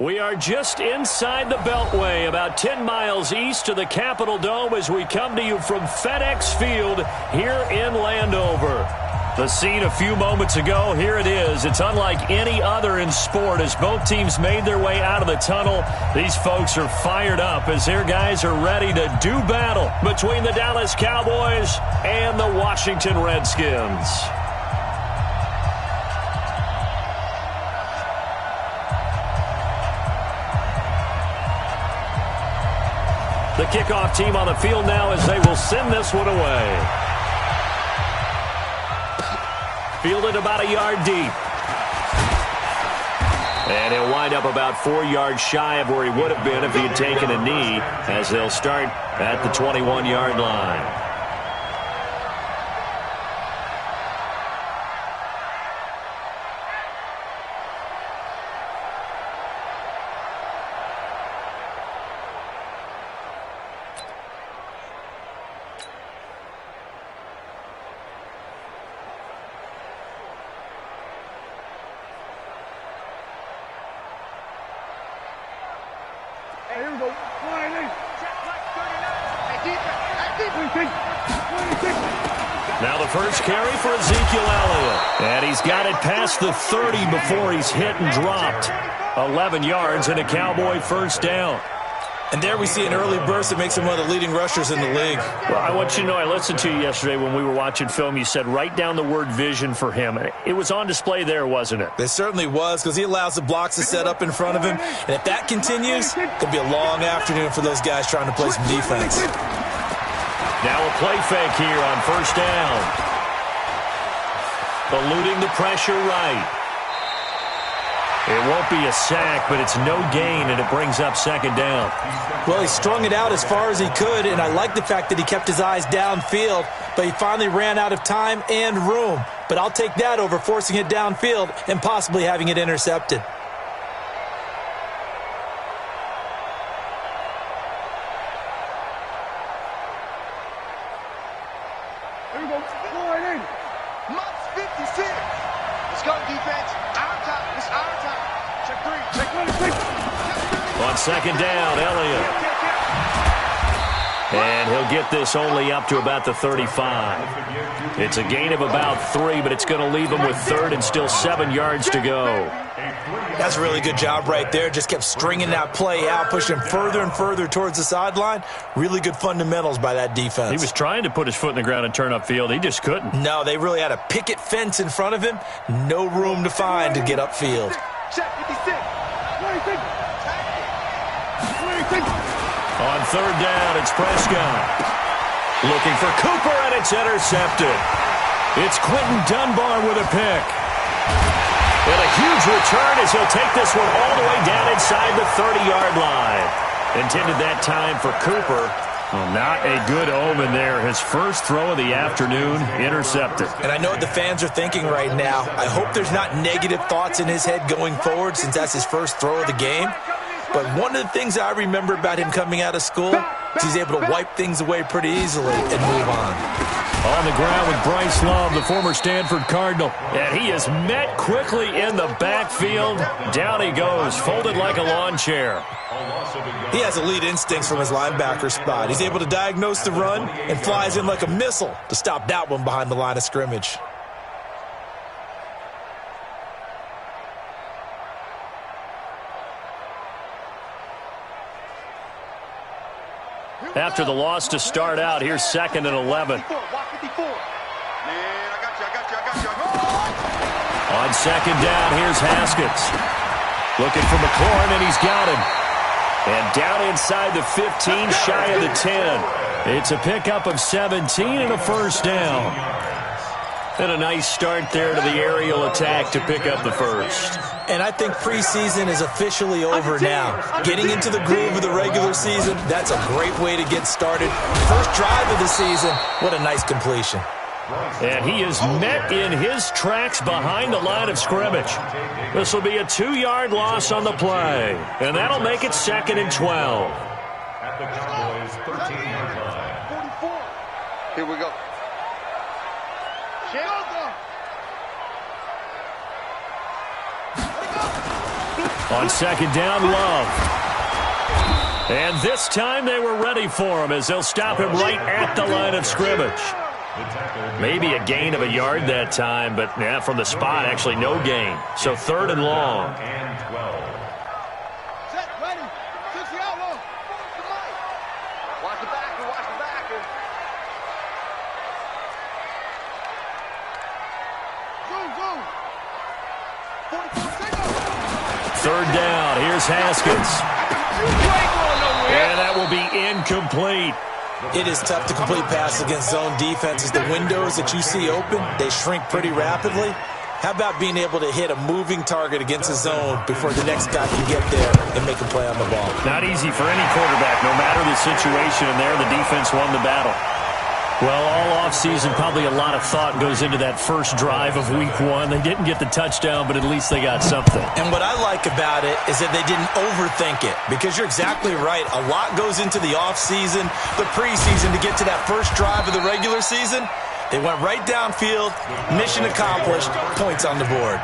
We are just inside the Beltway, about 10 miles east of the Capitol Dome as we come to you from FedEx Field here in Landover. The scene a few moments ago, here it is. It's unlike any other in sport as both teams made their way out of the tunnel. These folks are fired up as their guys are ready to do battle between the Dallas Cowboys and the Washington Redskins. The kickoff team on the field now as they will send this one away. Fielded about a yard deep. And he'll wind up about 4 yards shy of where he would have been if he had taken a knee, as they'll start at the 21-yard line. Now the first carry for Ezekiel Elliott. And he's got it past the 30 before he's hit and dropped. 11 yards and a Cowboy first down. And there we see an early burst that makes him one of the leading rushers in the league. Well, I want you to know, I listened to you yesterday when we were watching film. You said write down the word vision for him. It was on display there, wasn't it? It certainly was, because he allows the blocks to set up in front of him. And if that continues, it'll be a long afternoon for those guys trying to play some defense. Now a play fake here on first down. Eluding the pressure right. It won't be a sack, but it's no gain, and it brings up second down. Well, he strung it out as far as he could, and I like the fact that he kept his eyes downfield, but he finally ran out of time and room. But I'll take that over forcing it downfield and possibly having it intercepted. On second down, Elliott. And he'll get this only up to about the 35. It's a gain of about 3, but it's going to leave him with third and still 7 yards to go. That's a really good job right there. Just kept stringing that play out, pushing further and further towards the sideline. Really good fundamentals by that defense. He was trying to put his foot in the ground and turn upfield. He just couldn't. No, they really had a picket fence in front of him. No room to find to get upfield. On third down, it's Prescott. Looking for Cooper, and it's intercepted. It's Quentin Dunbar with a pick. And a huge return as he'll take this one all the way down inside the 30-yard line. Intended that time for Cooper. Well, not a good omen there. His first throw of the afternoon, intercepted. And I know what the fans are thinking right now. I hope there's not negative thoughts in his head going forward since that's his first throw of the game. But one of the things I remember about him coming out of school is he's able to wipe things away pretty easily and move on. On the ground with Bryce Love, the former Stanford Cardinal. And he is met quickly in the backfield. Down he goes, folded like a lawn chair. He has elite instincts from his linebacker spot. He's able to diagnose the run and flies in like a missile to stop that one behind the line of scrimmage. After the loss to start out, here's 2nd and 11. On second down, here's Haskins. Looking for McLaurin, and he's got him. And down inside the 15, shy of the 10. It's a pickup of 17 and a first down. And a nice start there to the aerial attack to pick up the first. And I think preseason is officially over now. Getting into the groove of the regular season, that's a great way to get started. First drive of the season, what a nice completion. And he is met in his tracks behind the line of scrimmage. This will be a 2-yard loss on the play. And that'll make it 2nd and 12. At the Cowboys' 13-yard line. Here we go. On second down, Love. And this time they were ready for him as they'll stop him right at the line of scrimmage. Maybe a gain of a yard that time, but from the spot, actually no gain. So 3rd and long. Third down. Here's Haskins. And that will be incomplete. It is tough to complete passes against zone defenses. The windows that you see open, they shrink pretty rapidly. How about being able to hit a moving target against a zone before the next guy can get there and make a play on the ball? Not easy for any quarterback, no matter the situation, and there the defense won the battle. Well, all offseason, probably a lot of thought goes into that first drive of Week 1. They didn't get the touchdown, but at least they got something. And what I like about it is that they didn't overthink it, because you're exactly right. A lot goes into the offseason, the preseason, to get to that first drive of the regular season. They went right downfield, mission accomplished, points on the board.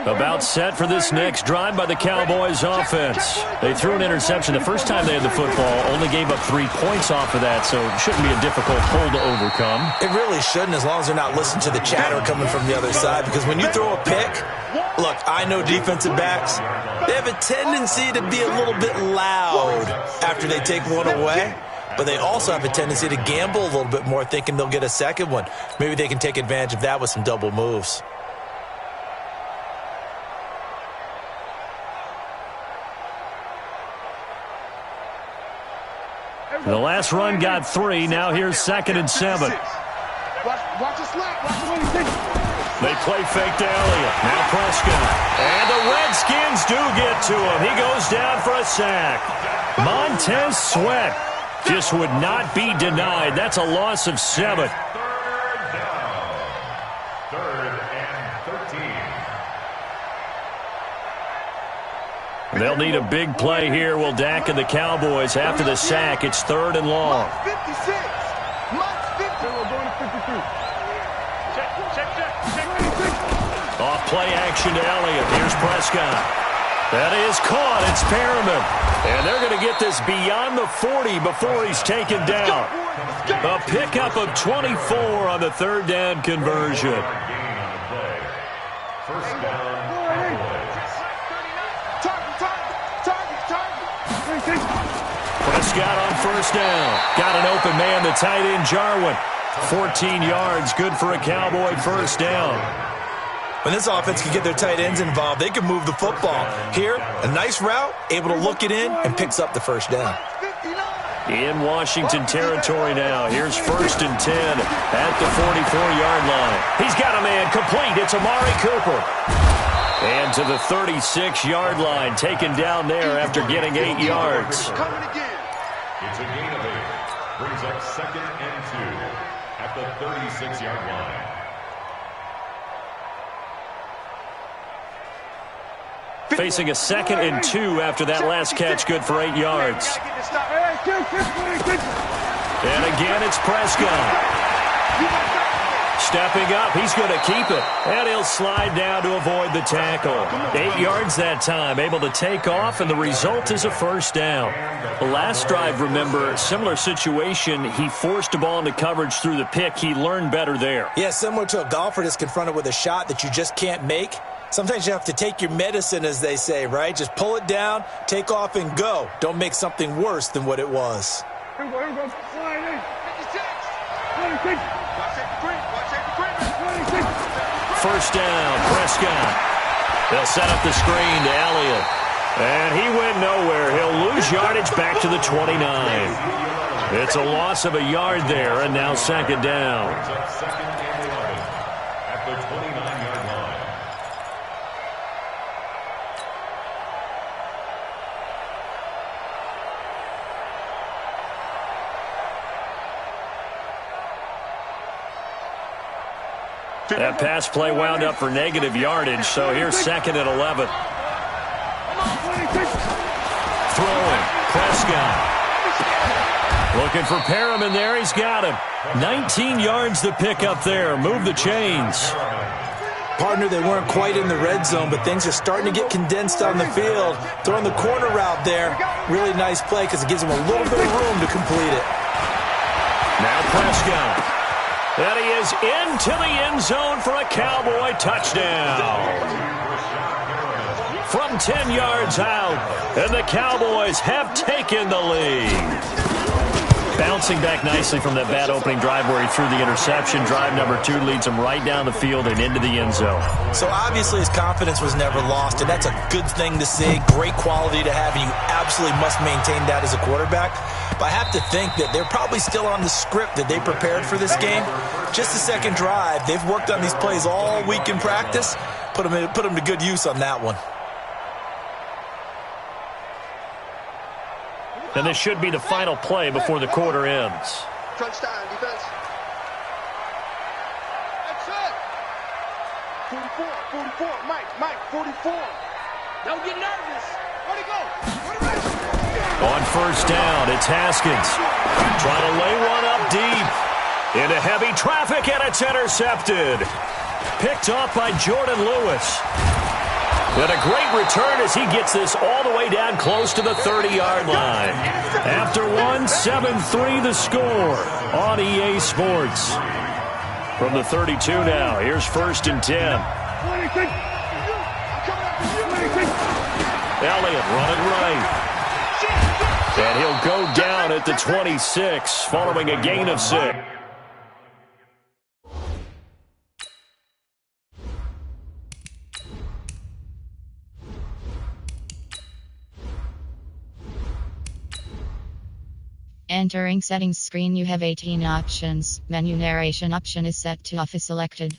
About set for this next drive by the Cowboys offense. They threw an interception the first time they had the football, only gave up 3 points off of that, so it shouldn't be a difficult pull to overcome. It really shouldn't, as long as they're not listening to the chatter coming from the other side, because when you throw a pick, look, I know defensive backs, they have a tendency to be a little bit loud after they take one away, but they also have a tendency to gamble a little bit more, thinking they'll get a second one. Maybe they can take advantage of that with some double moves. The last run got 3. Now here's 2nd and 7. Watch the slap. They play fake to Elliott. Now Prescott. And the Redskins do get to him. He goes down for a sack. Montez Sweat just would not be denied. That's a loss of 7. They'll need a big play here. Will Dak and the Cowboys after the sack. It's 3rd and long. Off play action to Elliott. Here's Prescott. That is caught. It's Perriman. And they're going to get this beyond the 40 before he's taken down. A pickup of 24 on the 3rd down conversion. First down. Prescott on 1st down. Got an open man, the tight end, Jarwin. 14 yards, good for a Cowboy 1st down. When this offense can get their tight ends involved, they can move the football. Here, a nice route, able to look it in, and picks up the 1st down. In Washington territory now. Here's 1st and 10 at the 44-yard line. He's got a man complete. It's Amari Cooper. And to the 36-yard line, taken down there after getting 8 yards. It's a gain of 8. Brings up 2nd and 2 at the 36-yard line. Facing a 2nd and 2 after that last catch, good for 8 yards. And again, it's Prescott. Stepping up, he's going to keep it. And he'll slide down to avoid the tackle. 8 yards that time, able to take off, and the result is a 1st down. The last drive, remember, similar situation. He forced the ball into coverage through the pick. He learned better there. Yeah, similar to a golfer that's confronted with a shot that you just can't make. Sometimes you have to take your medicine, as they say, right? Just pull it down, take off, and go. Don't make something worse than what it was. Here we go. Slide in. 1st down, Prescott. They'll set up the screen to Elliott. And he went nowhere. He'll lose yardage back to the 29. It's a loss of a yard there, and now 2nd down. Second and 11 at the 29-yard line. That pass play wound up for negative yardage, so here's 2nd and 11. Throwing, Prescott. Looking for Perriman there. He's got him. 19 yards to pick up there. Move the chains. Partner, they weren't quite in the red zone, but things are starting to get condensed on the field. Throwing the corner route there. Really nice play because it gives them a little bit of room to complete it. Now Prescott. And he is into the end zone for a Cowboy touchdown. From 10 yards out, and the Cowboys have taken the lead. Bouncing back nicely from that bad opening drive where he threw the interception. Drive number 2 leads him right down the field and into the end zone. So obviously his confidence was never lost, and that's a good thing to see. Great quality to have, and you absolutely must maintain that as a quarterback. But I have to think that they're probably still on the script that they prepared for this game. Just the second drive. They've worked on these plays all week in practice. Put them to good use on that one. And this should be the final play before the quarter ends. Crunch time, defense. That's it. 44, Mike, 44. Don't get nervous. Where'd he go? On first down, it's Haskins. Trying to lay one up deep. Into heavy traffic, and it's intercepted. Picked off by Jordan Lewis. And a great return as he gets this all the way down close to the 30-yard line. After one, 7-3 the score on EA Sports. From the 32 now, here's 1st and 10. Elliott running right. And he'll go down at the 26 following a gain of 6. Entering settings screen, you have 18 options. Menu narration option is set to off is selected.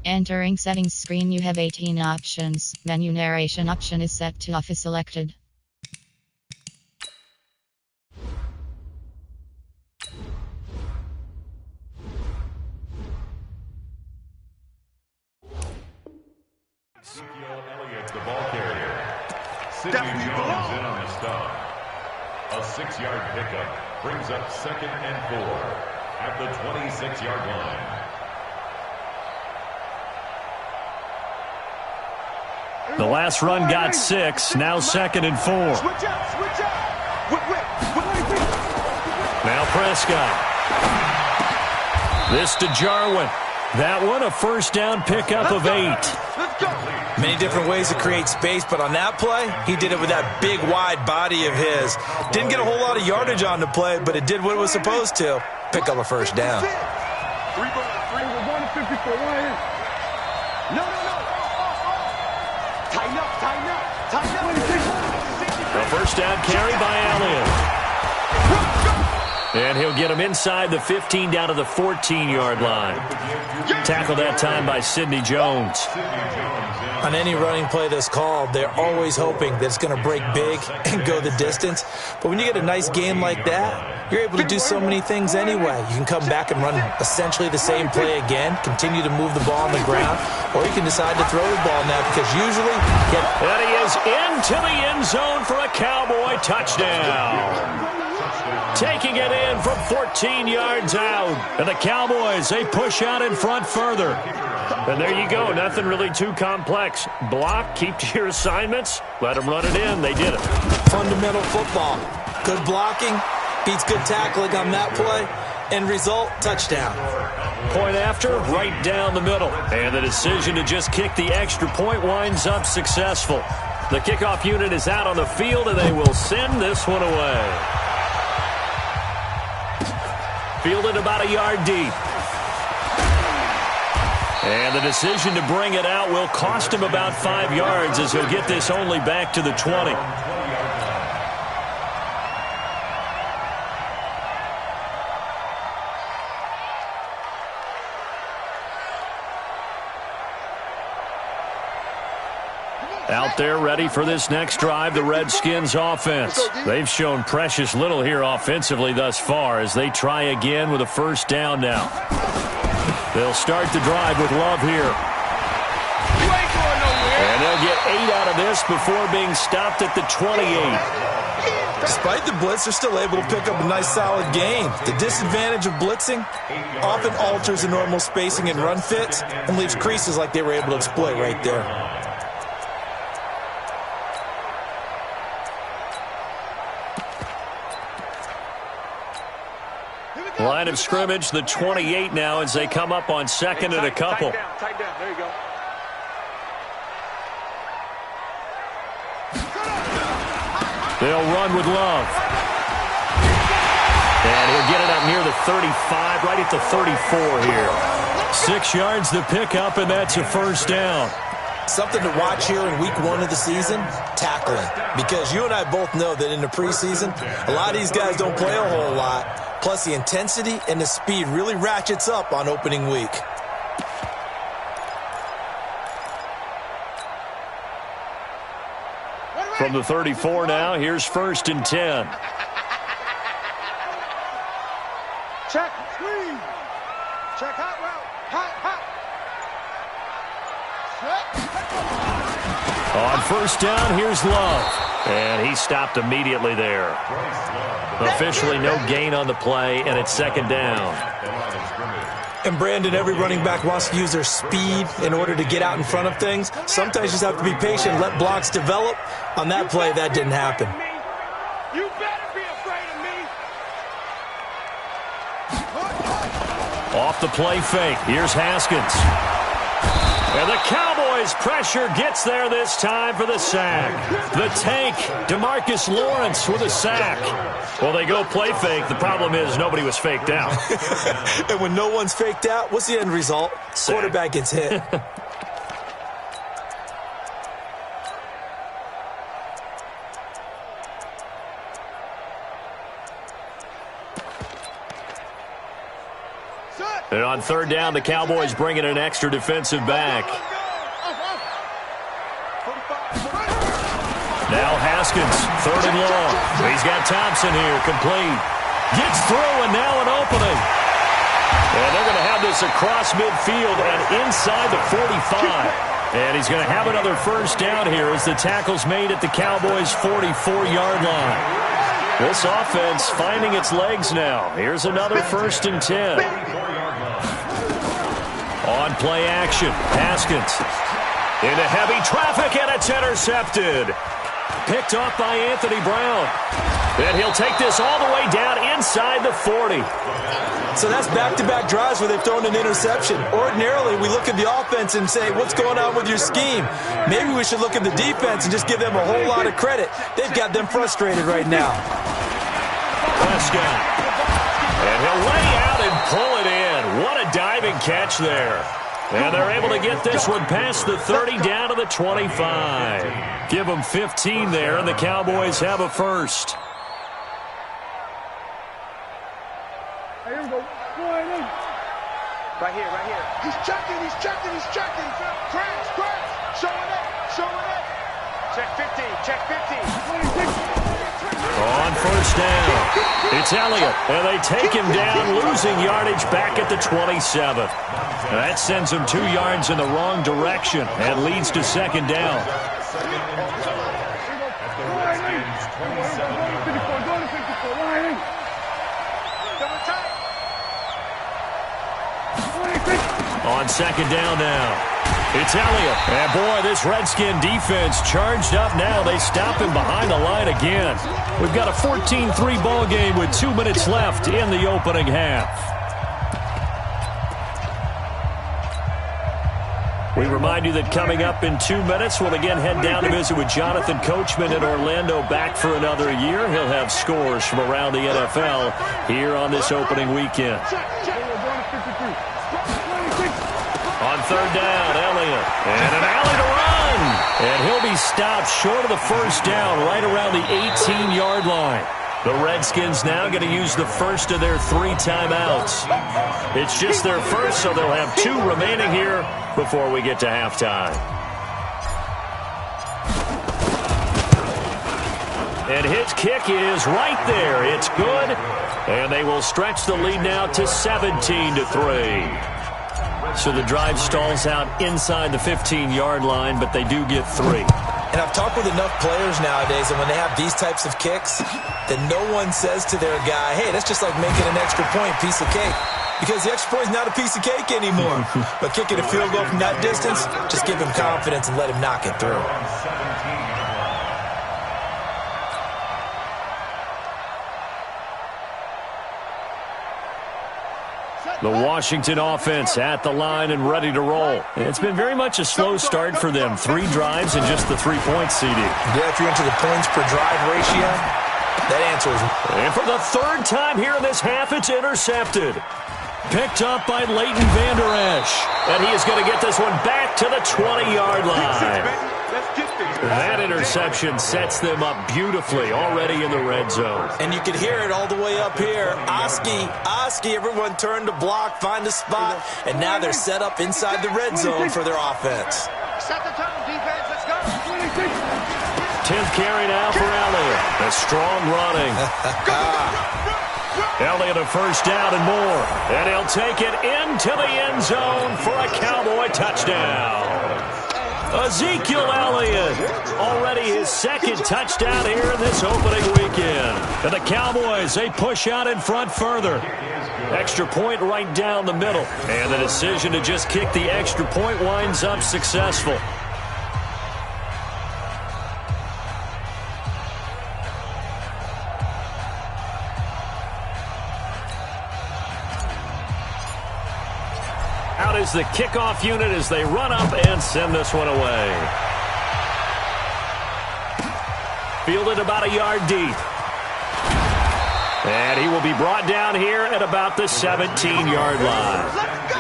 Entering settings screen, you have 18 options. Menu narration option is set to off is selected. Elliott, the ball carrier. Sidney Jones in on the stop. A 6-yard pickup brings up 2nd and 4 at the 26-yard line. The last run got 6, now 2nd and 4. Switch out. Now Prescott. This to Jarwin. That one a first down pickup of 8. Let's go. Many different ways to create space, but on that play, he did it with that big, wide body of his. Didn't get a whole lot of yardage on the play, but it did what it was supposed to. Pick up a first down. 3 1 54. No. Tighten up. A first down carry by Elliott. And he'll get him inside the 15 down to the 14-yard line. Tackled that time by Sidney Jones. On any running play that's called, they're always hoping that it's going to break big and go the distance. But when you get a nice game like that, you're able to do so many things anyway. You can come back and run essentially the same play again, continue to move the ball on the ground, or you can decide to throw the ball now because usually And he is into the end zone for a Cowboy touchdown. Taking it in from 14 yards out. And the Cowboys, they push out in front further. And there you go. Nothing really too complex. Block, keep to your assignments, let them run it in. They did it. fundamental football. Good blocking beats good tackling on that play. End result, touchdown. Point after, right down the middle. And the decision to just kick the extra point winds up successful. The kickoff unit is out on the field, and they will send this one away. Fielded about a yard deep. And the decision to bring it out will cost him about 5 yards as he'll get this only back to the 20. Out there ready for this next drive, the Redskins offense. They've shown precious little here offensively thus far as they try again with a first down now. They'll start the drive with Love here. And they'll get 8 out of this before being stopped at the 28. Despite the blitz, they're still able to pick up a nice, solid gain. The disadvantage of blitzing often alters the normal spacing and run fits and leaves creases like they were able to exploit right there. Line of scrimmage, the 28 now as they come up on second and a couple. Tight down. There you go. They'll run with Love. And he'll get it up near the 35, right at the 34 here. 6 yards the pickup, and that's a first down. Something to watch here in week 1 of the season, tackling. Because you and I both know that in the preseason, a lot of these guys don't play a whole lot. Plus, the intensity and the speed really ratchets up on opening week. From the 34 now, here's 1st and 10. Check. Squeeze. Check hot route. Hot. On 1st down, here's Love. And he stopped immediately there. Officially no gain on the play, and it's 2nd down. And Brandon, every running back wants to use their speed in order to get out in front of things. Sometimes you just have to be patient, let blocks develop. On that play, that didn't happen. You better be afraid of me. Off the play fake, here's Haskins. And the Cowboys' pressure gets there this time for the sack. The tank, DeMarcus Lawrence with a sack. Well, they go play fake. The problem is nobody was faked out. And when no one's faked out, what's the end result? Sack. Quarterback gets hit. And on 3rd down, the Cowboys bring in an extra defensive back. Now Haskins, 3rd and long. He's got Thompson here, complete. Gets through, and now an opening. And they're going to have this across midfield and inside the 45. And he's going to have another first down here as the tackle's made at the Cowboys' 44-yard line. This offense finding its legs now. Here's another 1st and 10. On play action, Haskins into heavy traffic, and it's intercepted. Picked off by Anthony Brown. And he'll take this all the way down inside the 40. So that's back-to-back drives where they've thrown an interception. Ordinarily, we look at the offense and say, what's going on with your scheme? Maybe we should look at the defense and just give them a whole lot of credit. They've got them frustrated right now. Prescott. And he'll lay out and pull it in. What a diving catch there. And they're able to get this one past the 30 down to the 25. Give them 15 there, and the Cowboys have a first. Here we go. Right here. He's checking. Crash. Showing it. Check 15. On 1st down, it's Elliott, and they take him down, losing yardage back at the 27. That sends him 2 yards in the wrong direction and leads to 2nd down. On 2nd down now. It's Elliott. And boy, this Redskin defense charged up now. They stop him behind the line again. We've got a 14-3 ball game with 2 minutes left in the opening half. We remind you that coming up in 2 minutes, we'll again head down to visit with Jonathan Coachman in Orlando, back for another year. He'll have scores from around the NFL here on this opening weekend. On 3rd down, Elliott. And an alley to run. And he'll be stopped short of the first down right around the 18-yard line. The Redskins now going to use the first of their 3 timeouts. It's just their first, so they'll have 2 remaining here before we get to halftime. And his kick is right there. It's good. And they will stretch the lead now to 17-3. So the drive stalls out inside the 15-yard line, but they do get 3. And I've talked with enough players nowadays that when they have these types of kicks, that no one says to their guy, hey, that's just like making an extra point, piece of cake. Because the extra point is not a piece of cake anymore. But kicking a field goal from that distance, just give him confidence and let him knock it through. The Washington offense at the line and ready to roll. It's been very much a slow start for them. 3 drives and just the 3 points, CD. Yeah, if you're into the points per drive ratio, that answer is... And for the 3rd time here in this half, it's intercepted. Picked up by Leighton Vander Esch. And he is going to get this one back to the 20-yard line. That interception sets them up beautifully already in the red zone. And you can hear it all the way up here. Oski, everyone turned to block, find a spot, and now they're set up inside the red zone for their offense. Set the tone, defense, let's go. 10th carry now for Elliott. A strong running. Elliott a first down and more. And he'll take it into the end zone for a Cowboy touchdown. Ezekiel Elliott, already his 2nd touchdown here in this opening weekend. And the Cowboys, they push out in front further. Extra point right down the middle. And the decision to just kick the extra point winds up successful. Out is the kickoff unit as they run up and send this one away. Fielded about a yard deep. And he will be brought down here at about the 17-yard line. Let's go.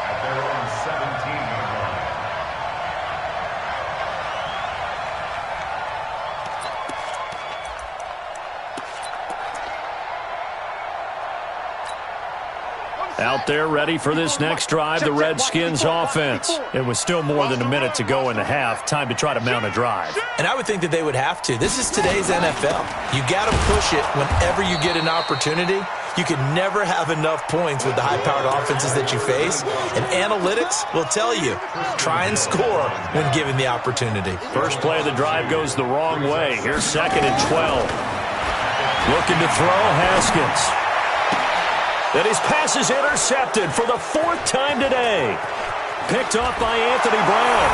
At their own 17-yard line. Out there ready for this next drive, the Redskins offense. It was still more than a minute to go in the half. Time to try to mount a drive. And I would think that they would have to. This is today's NFL. You got to push it whenever you get an opportunity. You can never have enough points with the high-powered offenses that you face. And analytics will tell you, try and score when given the opportunity. First play of the drive goes the wrong way. Here's 2nd and 12. Looking to throw, Haskins. And his pass is intercepted for the 4th time today. Picked off by Anthony Brown.